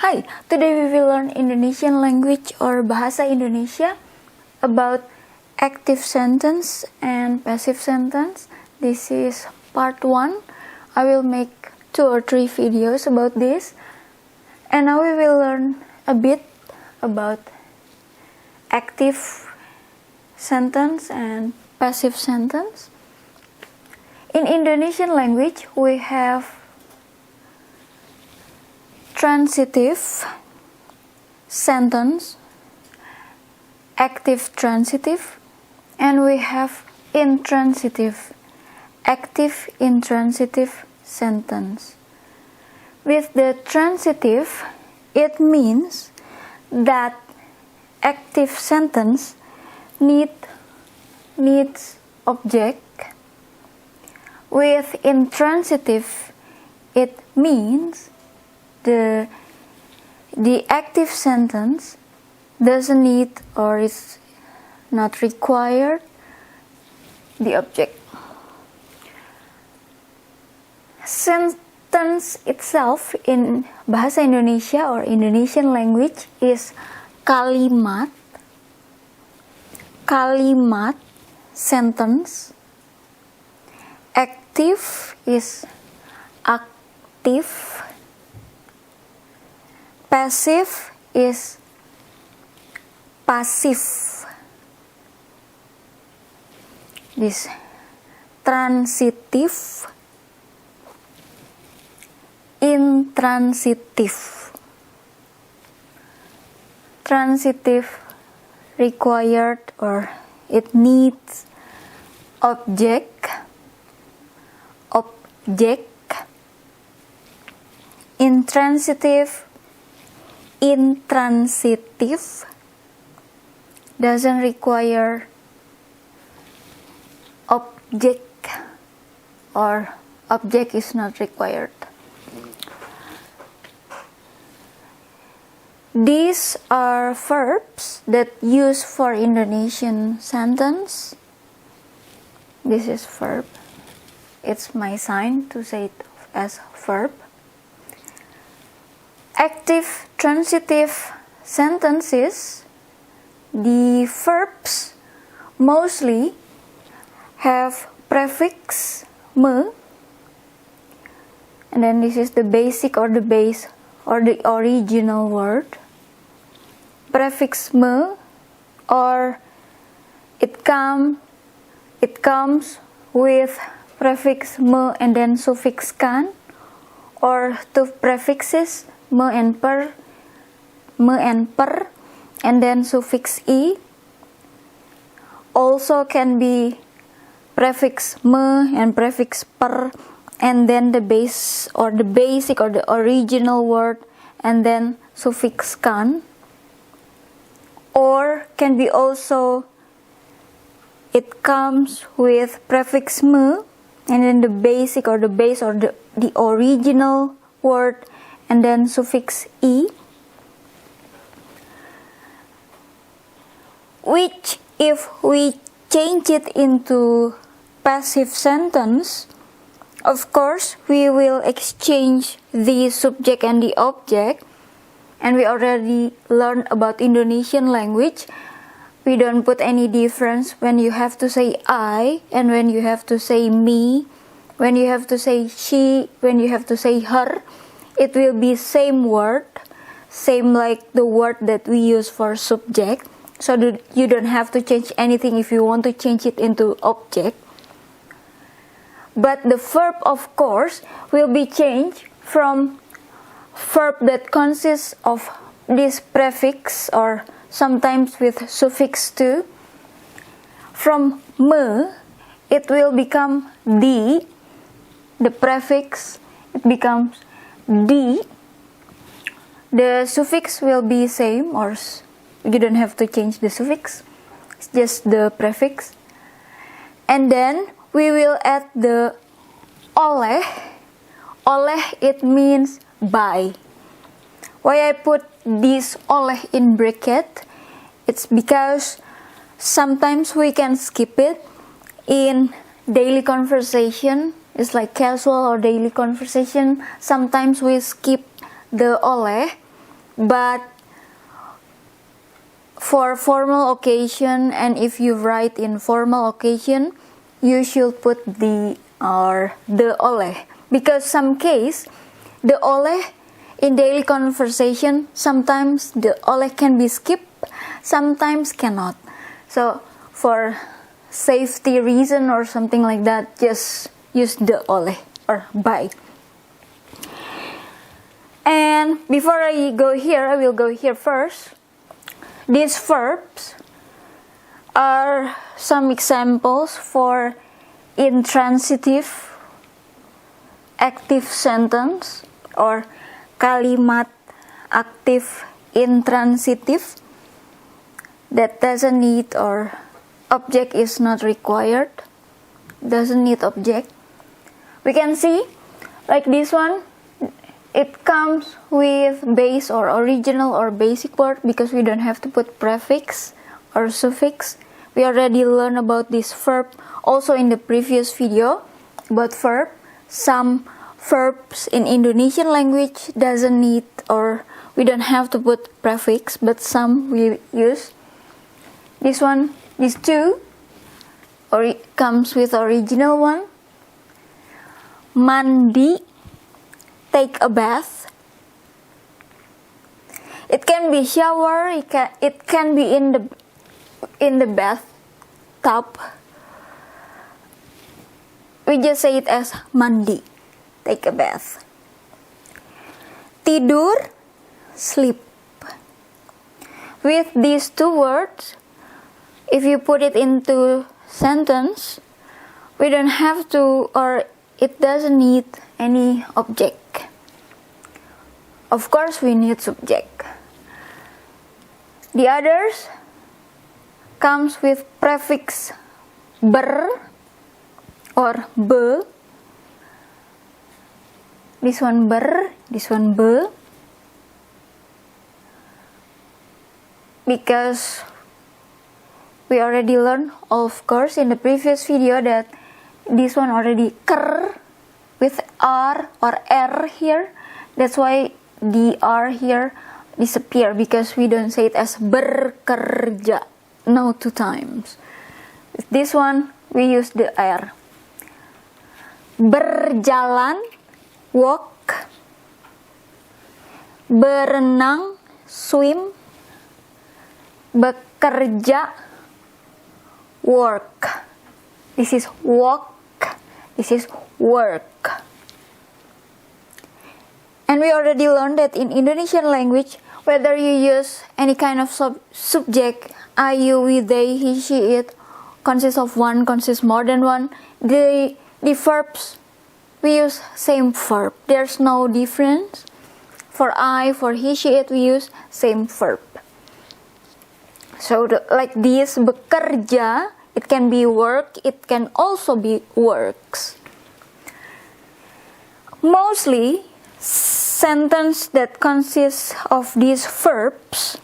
Hi, today we will learn Indonesian language or Bahasa Indonesia about active sentence and passive sentence. This is part 1. I will make 2 or 3 videos about this. And now we will learn a bit about active sentence and passive sentence. In Indonesian language, we have transitive sentence, active transitive, and we have intransitive, active intransitive sentence. With the transitive, it means that active sentence needs object. With intransitive, it means the active sentence doesn't need or is not required the object. Sentence itself in Bahasa Indonesia or Indonesian language is kalimat, sentence. Active is aktif. Passive is pasif. This transitive, intransitive. Transitive required or it needs object. Intransitive doesn't require object or object is not required. These are verbs that use for Indonesian sentence. This is verb. It's my sign to say it as verb. Active transitive sentences, the verbs mostly have prefix me, and then this is the basic or the base or the original word. Prefix me, or it comes with prefix me and then suffix kan, or two prefixes me and per, and then suffix i. Also can be prefix me and prefix per, and then the base or the basic or the original word, and then suffix kan. Or can be also it comes with prefix me and then the basic or the base or the original word, and then suffix i, which if we change it into passive sentence, of course we will exchange the subject and the object. And we already learned about Indonesian language. We don't put any difference when you have to say I and when you have to say me, when you have to say she, when you have to say her. It will be same word, same like the word that we use for subject. So that you don't have to change anything if you want to change it into object. But the verb, of course, will be changed from verb that consists of this prefix or sometimes with suffix to. From me, it will become the prefix, it becomes di. The suffix will be same, or you don't have to change the suffix, it's just the prefix. And then we will add the oleh. Oleh, it means by. Why I put this oleh in bracket? It's because sometimes we can skip it in daily conversation. It's like casual or daily conversation. Sometimes we skip the oleh but for formal occasion, and if you write in formal occasion, you should put the or the oleh, because some case the oleh in daily conversation, sometimes the oleh can be skipped, sometimes cannot. So for safety reason or something like that, just use the oleh or by. And before I go here, I will go here first. These verbs are some examples for intransitive active sentence or kalimat aktif intransitif that doesn't need or object is not required, doesn't need object. We can see like this one, it comes with base or original or basic word because we don't have to put prefix or suffix. We already learned about this verb also in the previous video about verb. Some verbs in Indonesian language doesn't need or we don't have to put prefix, but some we use. This one, these two, or it comes with original one. Mandi, take a bath. It can be shower, it can be in the bathtub. We just say it as mandi, take a bath. Tidur, sleep. With these two words, if you put it into sentence, we don't have to, or it doesn't need any object. Of course, we need subject. The others comes with prefix ber or be. This one ber, this one be. Because we already learned, of course, in the previous video that this one already ker with r or r here. That's why the r here disappear because we don't say it as berkerja. No, 2 times. With this one we use the r. Berjalan, walk. Berenang, swim. Bekerja, work. This is walk, this is work. And we already learned that in Indonesian language, whether you use any kind of subject, I, you, we, they, he, she, it, consists of one, consists more than one, the verbs, we use same verb. There's no difference. For I, for he, she, it, we use same verb. So like this, bekerja, it can be work, it can also be works. Mostly, sentence that consists of these verbs,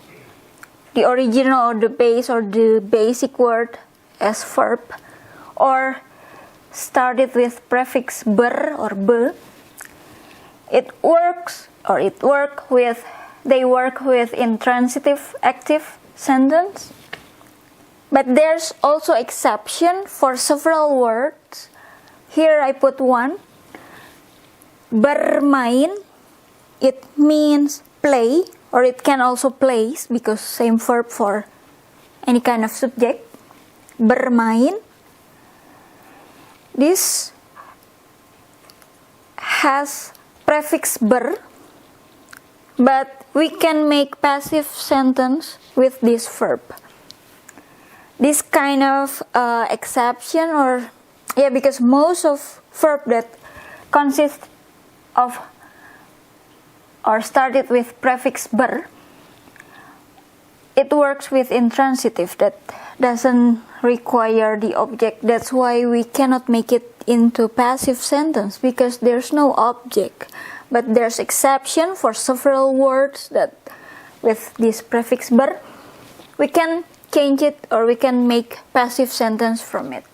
the original or the base or the basic word as verb, or started with prefix ber or be, they work with intransitive active sentence. But there's also exception for several words. Here I put one. Bermain, it means play, or it can also plays because same verb for any kind of subject. Bermain. This has prefix ber, but we can make passive sentence with this verb. This kind of exception, or because most of verb that consist of or started with prefix ber, it works with intransitive that doesn't require the object. That's why we cannot make it into passive sentence because there's no object. But there's exception for several words that with this prefix ber, we can change it or we can make passive sentence from it.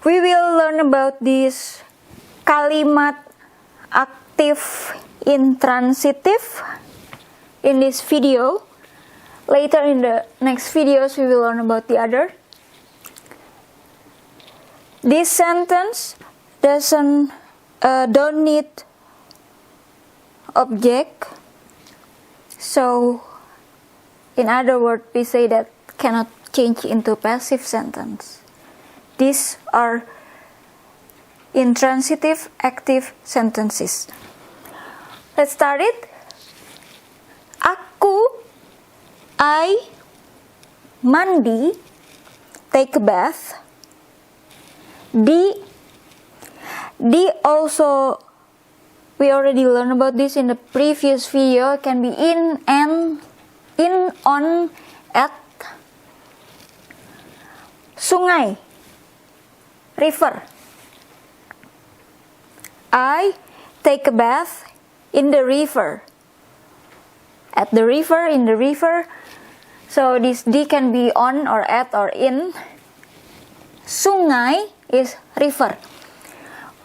We will learn about this kalimat active, intransitive in this video. Later in the next videos we will learn about the other. This sentence don't need object, so in other words we say that cannot change into passive sentence. These are intransitive active sentences. Let's start it. I mandi, take a bath. Di also, we already learned about this in the previous video. It can be in, and, in, on, at. Sungai, river. I take a bath in the river. At the river, in the river. So this di can be on or at or in. Sungai is river.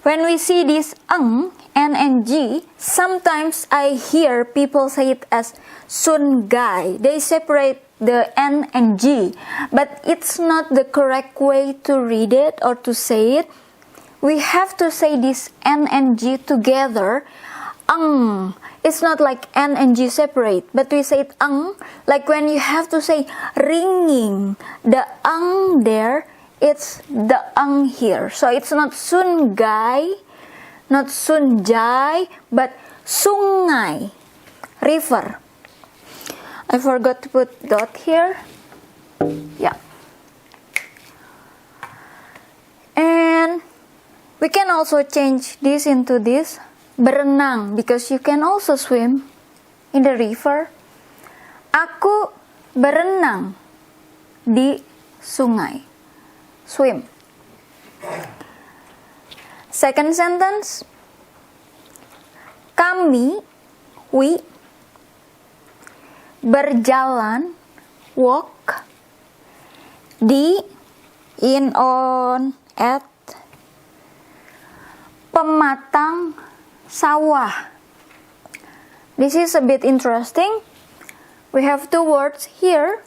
When we see this n and g, sometimes I hear people say it as sungai. They separate the n and g, but it's not the correct way to read it or to say it. We have to say this n and g together. It's not like n and g separate, but we say it like when you have to say ringing, the there, it's the here. So it's not sungai, not sunjai, but sungai, river. I forgot to put dot here. Yeah. And we can also change this into this. Berenang, because you can also swim in the river. Aku berenang di sungai. Swim. Second sentence. Kami, we, berjalan, walk, di, in, on, at, pematang sawah. This is a bit interesting. We have two words here.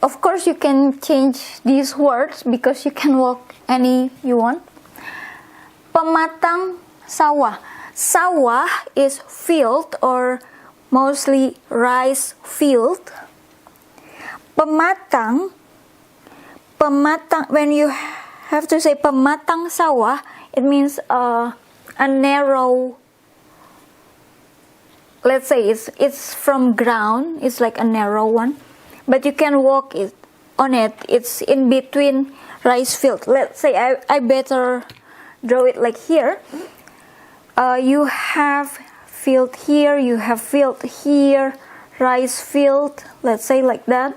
Of course you can change these words because you can walk any you want. Pematang sawah. Sawah is field or mostly rice field. Pematang, when you have to say pematang sawah, it means a narrow, let's say it's from ground, it's like a narrow one, but you can walk it on it. It's in between rice field. Let's say I better draw it like here. You have field here, you have field here, rice field, let's say like that.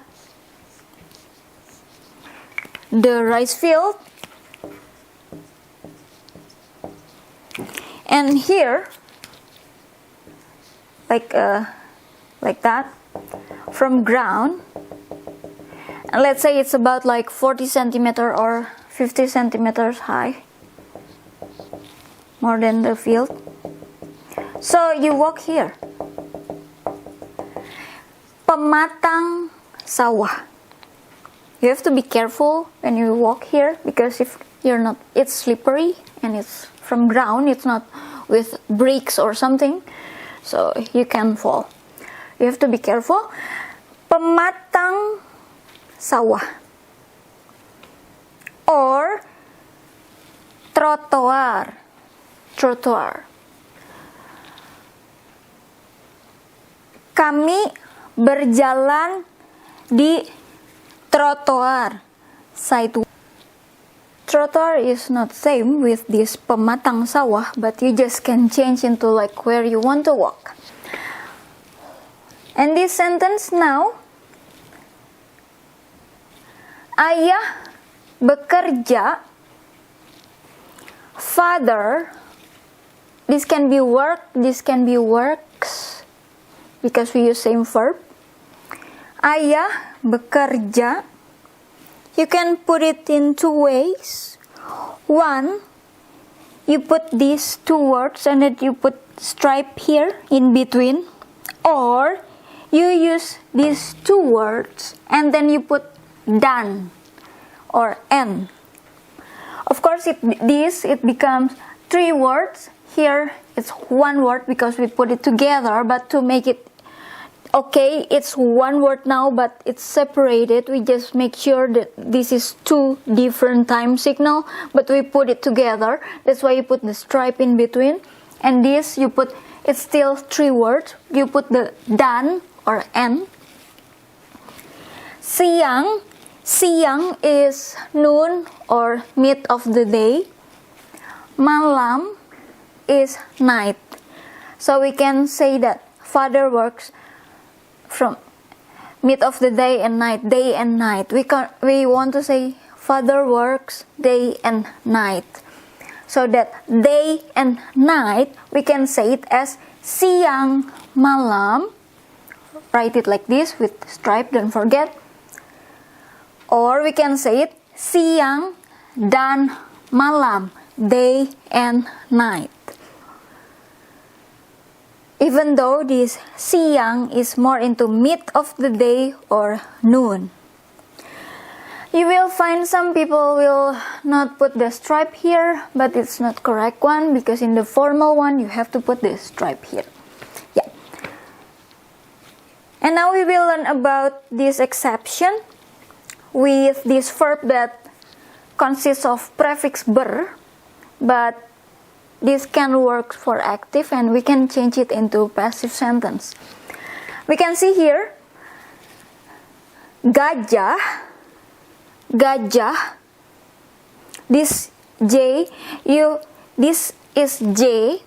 The rice field. And here, like that, from ground, and let's say it's about like 40 centimeter or 50 centimeters high, more than the field. So you walk here. Pematang sawah. You have to be careful when you walk here, because if you're not, it's slippery and it's from ground, it's not with bricks or something, so you can fall. You have to be careful. Pematang sawah or trotoar. Kami berjalan di trotoar, sidewalk. Trotoar is not same with this pematang sawah, but you just can change into like where you want to walk. And this sentence now, ayah bekerja, father, this can be work, this can be works, because we use same verb. Ayah bekerja. You can put it in two ways. One, you put these two words and then you put stripe here in between, or you use these two words and then you put dan or n. Of course, it becomes three words. Here it's one word because we put it together, but to make it okay, it's one word now, but it's separated. We just make sure that this is two different time signal, but we put it together. That's why you put the stripe in between. And this, you put, it's still three words. You put the dan or n. Siang. Siang is noon or mid of the day. Malam is night. So we can say that father works from mid of the day and night, day and night. We want to say father works day and night. So that day and night, we can say it as siang malam. Write it like this with stripe, don't forget. Or we can say it siang dan malam, day and night. Even though this siang is more into mid of the day or noon. You will find some people will not put the stripe here, but it's not correct one because in the formal one you have to put the stripe here. Yeah. And now we will learn about this exception with this verb that consists of prefix ber, but this can work for active and we can change it into passive sentence. We can see here gajah, gajah. This J, this is J.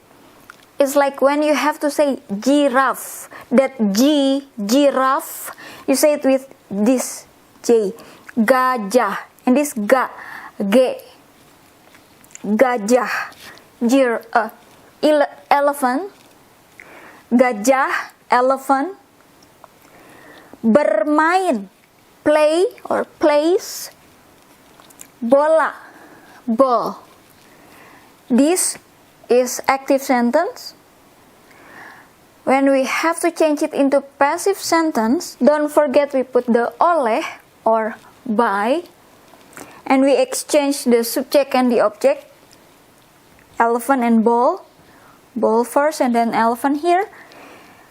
It's like when you have to say giraffe. That G, giraffe, you say it with this J. Gajah. And this ga, G. Gajah. Elephant. Gajah, elephant. Bermain, play or plays. Bola, ball. This is active sentence. When we have to change it into passive sentence, don't forget we put the oleh or by, and we exchange the subject and the object. Elephant and ball. Ball first and then elephant here.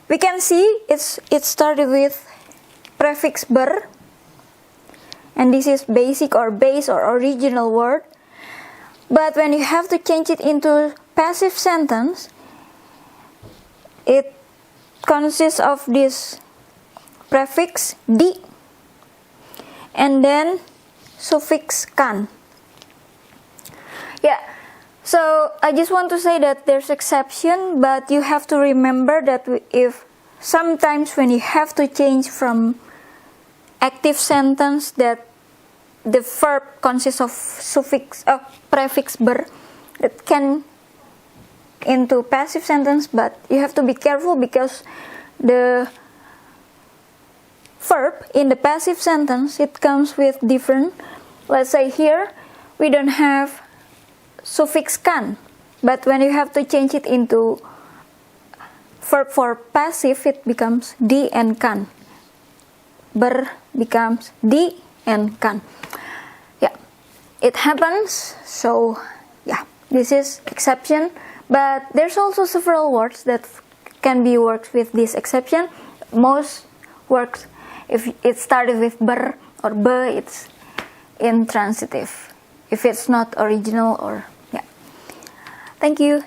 We can see it started with prefix ber, and this is basic or base or original word. But when you have to change it into passive sentence, it consists of this prefix di and then suffix kan. Yeah, so I just want to say that there's exception, but you have to remember that if sometimes when you have to change from active sentence that the verb consists of suffix prefix ber, that can into passive sentence, but you have to be careful because the verb in the passive sentence, it comes with different. Let's say here we don't have suffix kan, but when you have to change it into verb for passive, it becomes di and kan. Ber becomes di and kan. Yeah, it happens. So yeah, this is exception. But there's also several words that can be worked with this exception. Most works, if it started with ber or be, it's intransitive. If it's not original or, yeah. Thank you.